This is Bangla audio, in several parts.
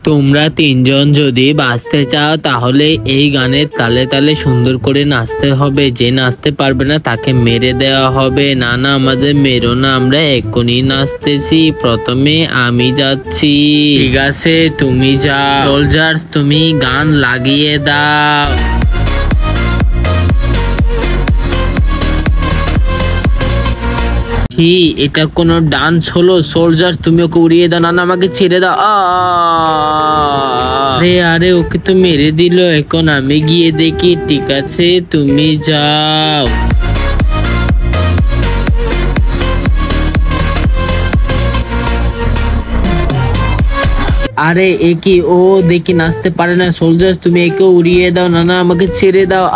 তোমরা তিনজন যদি বাঁচতে চাও তাহলে এই গানের তালে তালে সুন্দর করে নাচতে হবে। যে নাচতে পারবে না তাকে মেরে দেওয়া হবে। না না, আমাদের মেরো না, আমরা এক্ষুনি নাচতেছি। প্রথমে আমি যাচ্ছি। ঠিক আছে, তুমি যাও। সোলজার্স, তুমি গান লাগিয়ে দাও। কি এটা কোনো ডান্স হলো? সোলজার, তুমি ওকে উড়িয়ে দাও। না না, আমাকে ছেড়ে দাও। আরে আরে, ওকে তো মেরে দিল। এখন আমি গিয়ে দেখি। ঠিক আছে, তুমি যাও। আরে এ কি, ও দেখি নাচতে পারে না। সোলজার, তুমি একে উড়িয়ে দাও। না না, আমাকে ছেড়ে দাও।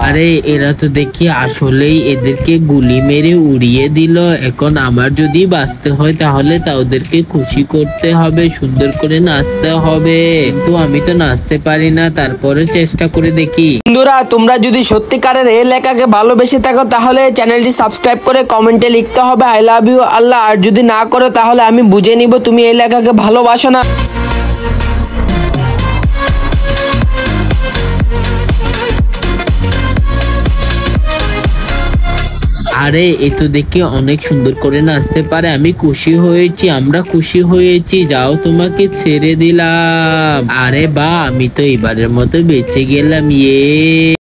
আরে এরা তো দেখি আসলেই এদেরকে গুলি মেরে উড়িয়ে দিল। এখন আমার যদি বাঁচতে হয় তাহলে ওদেরকে খুশি করতে হবে, সুন্দর করে নাচতে হবে। কিন্তু আমি তো নাচতে পারি না, তারপরে চেষ্টা করে দেখি। বন্ধুরা, তোমরা যদি সত্যিকারের এই লেখাকে ভালোবেসে থাকো তাহলে চ্যানেলটি সাবস্ক্রাইব করে কমেন্টে লিখতে হবে আই লাভ ইউ আল্লাহ। আর যদি না করো তাহলে আমি বুঝে নিব তুমি এই লেখাকে ভালোবাসো না। আরে এ তো দেখি অনেক সুন্দর করে নাচতে পারে। আমি খুশি হয়েছি, আমরা খুশি হয়েছি। যাও, তোমাকে ছেড়ে দিলাম। আরে বা, আমি তো এবারের মতো বেঁচে গেলাম। ইয়ে।